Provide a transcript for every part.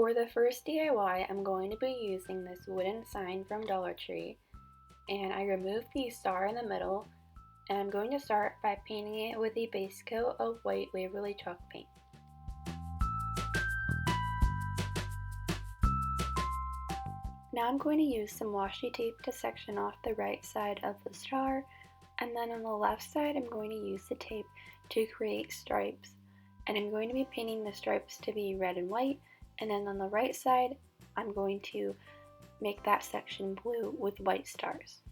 For the first DIY, I'm going to be using this wooden sign from Dollar Tree, and I removed the star in the middle, and I'm going to start by painting it with a base coat of white Waverly chalk paint. Now I'm going to use some washi tape to section off the right side of the star, and then on the left side I'm going to use the tape to create stripes, and I'm going to be painting the stripes to be red and white, and then on the right side I'm going to make that section blue with white stars.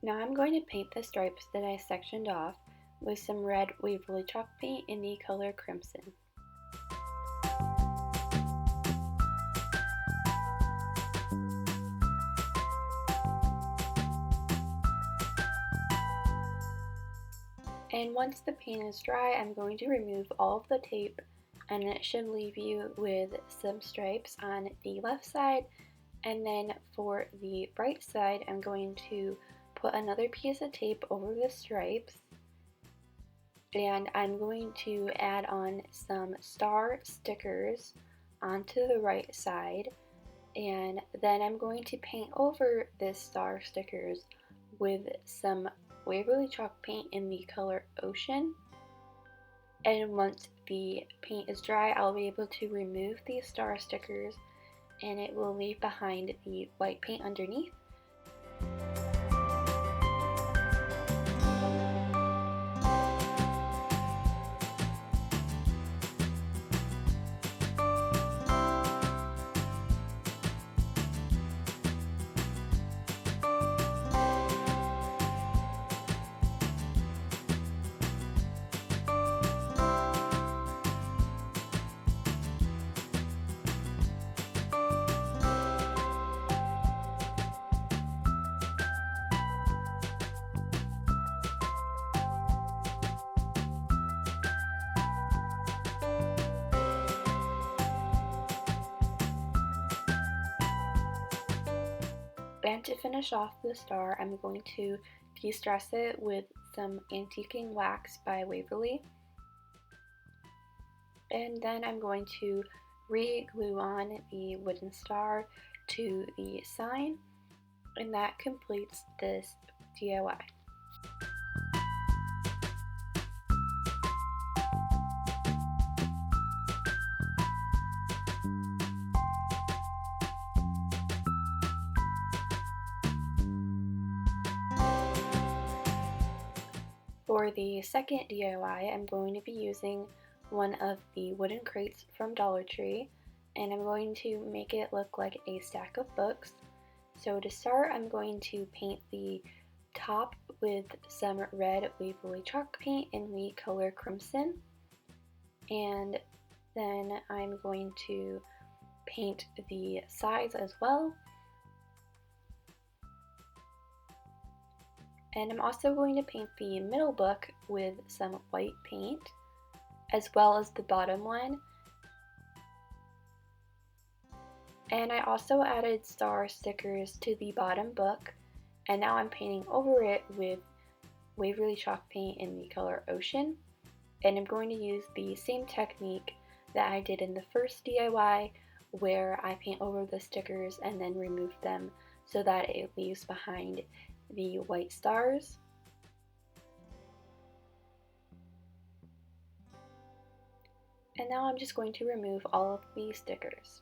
Now I'm going to paint the stripes that I sectioned off with some red Waverly chalk paint in the color crimson. And once the paint is dry, I'm going to remove all of the tape, and it should leave you with some stripes on the left side. And then for the right side, I'm going to put another piece of tape over the stripes, and I'm going to add on some star stickers onto the right side, and then I'm going to paint over this star stickers with some Waverly chalk paint in the color Ocean. And once the paint is dry, I'll be able to remove these star stickers, and it will leave behind the white paint underneath. And to finish off the star, I'm going to de-stress it with some antiquing wax by Waverly. And then I'm going to re-glue on the wooden star to the sign, and that completes this DIY. For the second DIY, I'm going to be using one of the wooden crates from Dollar Tree, and I'm going to make it look like a stack of books. So to start, I'm going to paint the top with some red Waverly chalk paint in the color Crimson, and then I'm going to paint the sides as well. And I'm also going to paint the middle book with some white paint, as well as the bottom one. And I also added star stickers to the bottom book, and now I'm painting over it with Waverly chalk paint in the color Ocean. And I'm going to use the same technique that I did in the first DIY, where I paint over the stickers and then remove them so that it leaves behind the white stars. And now I'm just going to remove all of the stickers.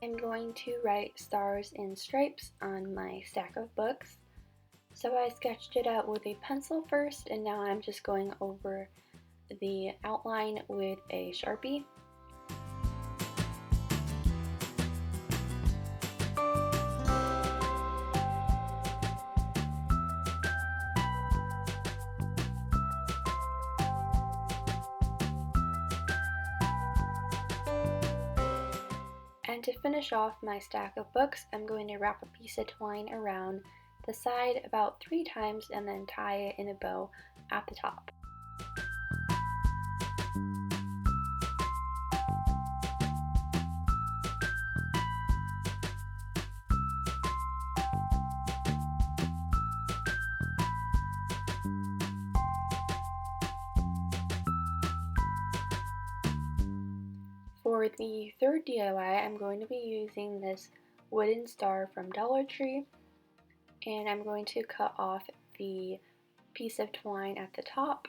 I'm going to write stars and stripes on my stack of books. So I sketched it out with a pencil first, and now I'm just going over the outline with a Sharpie. And to finish off my stack of books, I'm going to wrap a piece of twine around the side about 3 times and then tie it in a bow at the top. For the third DIY, I'm going to be using this wooden star from Dollar Tree, and I'm going to cut off the piece of twine at the top,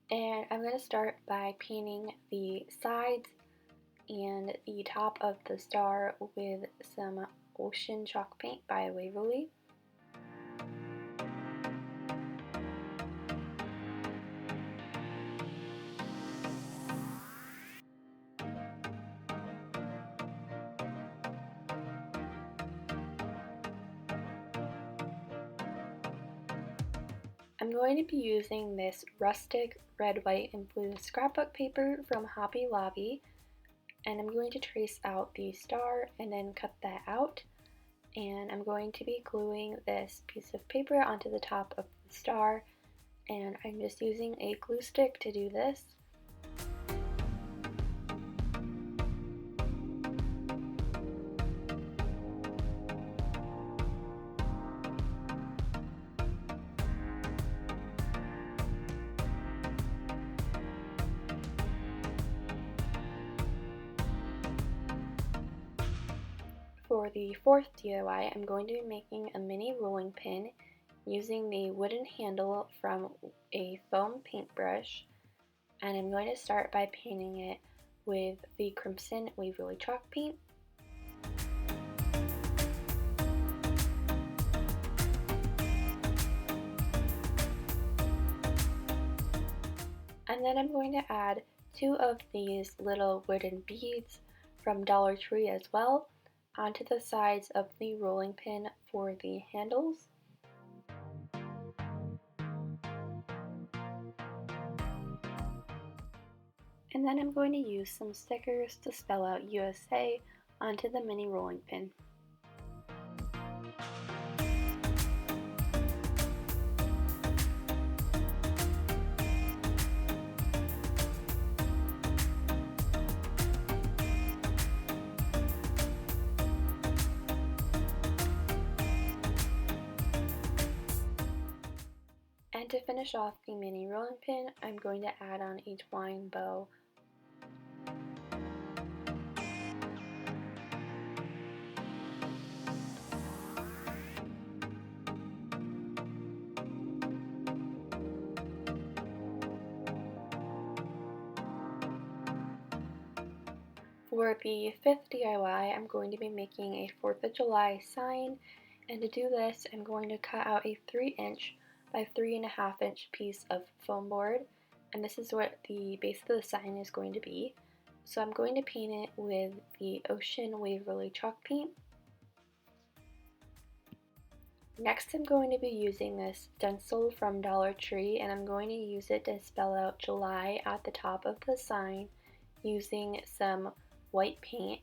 and I'm going to start by painting the sides and the top of the star with some ocean chalk paint by Waverly. I'm going to be using this rustic red, white, and blue scrapbook paper from Hobby Lobby, and I'm going to trace out the star and then cut that out. And I'm going to be gluing this piece of paper onto the top of the star, and I'm just using a glue stick to do this. For the fourth DIY, I'm going to be making a mini rolling pin using the wooden handle from a foam paintbrush, and I'm going to start by painting it with the crimson Waverly chalk paint. And then I'm going to add 2 of these little wooden beads from Dollar Tree as well onto the sides of the rolling pin for the handles. And then I'm going to use some stickers to spell out USA onto the mini rolling pin. And to finish off the mini rolling pin, I'm going to add on a twine bow. For the fifth DIY, I'm going to be making a 4th of July sign, and to do this, I'm going to cut out a 3-inch by 3.5-inch piece of foam board, and this is what the base of the sign is going to be. So I'm going to paint it with the Ocean Waverly chalk paint. Next, I'm going to be using this stencil from Dollar Tree, and I'm going to use it to spell out July at the top of the sign using some white paint.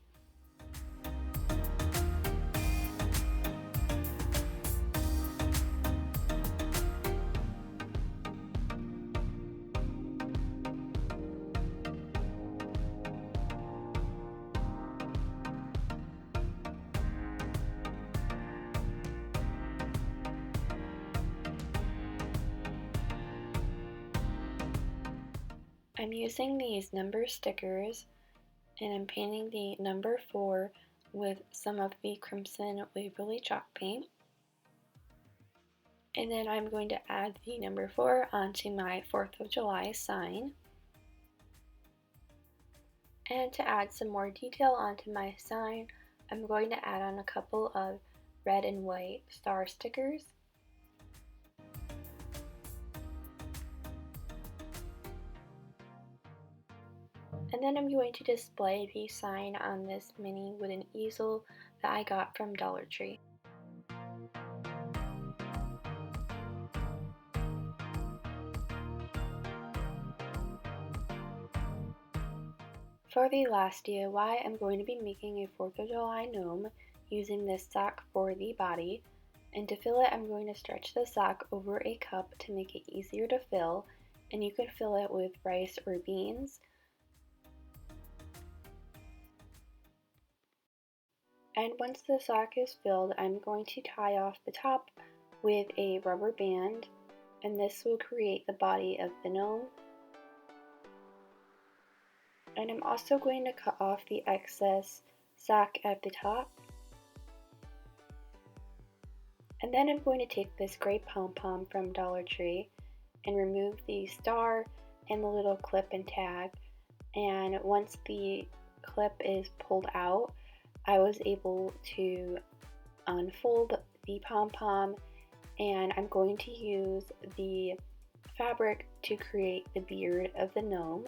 I'm using these number stickers, and I'm painting the number 4 with some of the crimson Waverly chalk paint. And then I'm going to add the number 4 onto my 4th of July sign. And to add some more detail onto my sign, I'm going to add on a couple of red and white star stickers. And then I'm going to display the sign on this mini wooden easel that I got from Dollar Tree. For the last DIY, I'm going to be making a 4th of July gnome using this sock for the body. And to fill it, I'm going to stretch the sock over a cup to make it easier to fill, and you can fill it with rice or beans. And once the sock is filled, I'm going to tie off the top with a rubber band, and this will create the body of the gnome. And I'm also going to cut off the excess sock at the top. And then I'm going to take this gray pom-pom from Dollar Tree and remove the star and the little clip and tag. And once the clip is pulled out, I was able to unfold the pom-pom, and I'm going to use the fabric to create the beard of the gnome.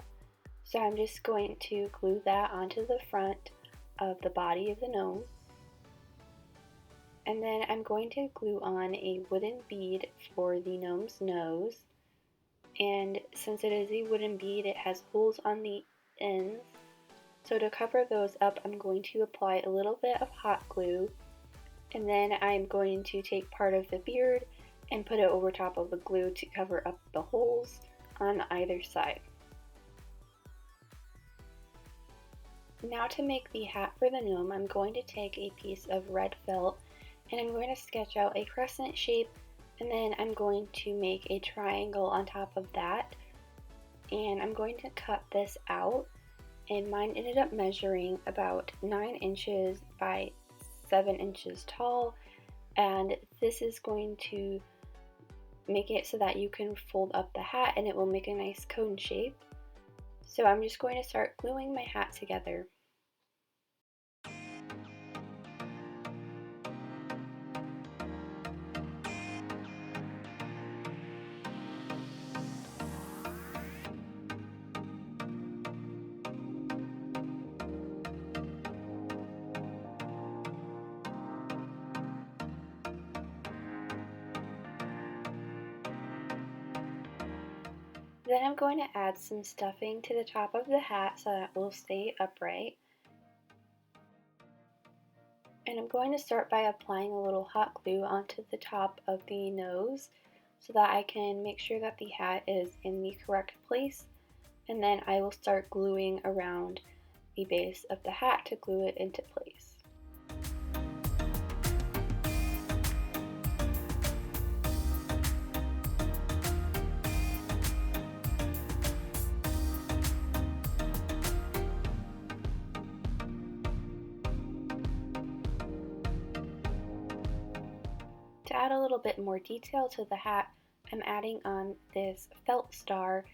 So I'm just going to glue that onto the front of the body of the gnome. And then I'm going to glue on a wooden bead for the gnome's nose. And since it is a wooden bead, it has holes on the ends. So to cover those up, I'm going to apply a little bit of hot glue. And then I'm going to take part of the beard and put it over top of the glue to cover up the holes on either side. Now to make the hat for the gnome, I'm going to take a piece of red felt and I'm going to sketch out a crescent shape, and then I'm going to make a triangle on top of that, and I'm going to cut this out, and mine ended up measuring about 9 inches by 7 inches tall, and this is going to make it so that you can fold up the hat and it will make a nice cone shape. So I'm just going to start gluing my hat together. Then I'm going to add some stuffing to the top of the hat so that it will stay upright. And I'm going to start by applying a little hot glue onto the top of the nose so that I can make sure that the hat is in the correct place. And then I will start gluing around the base of the hat to glue it into place. To add a little bit more detail to the hat, I'm adding on this felt star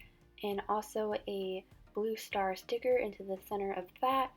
and also a blue star sticker into the center of that,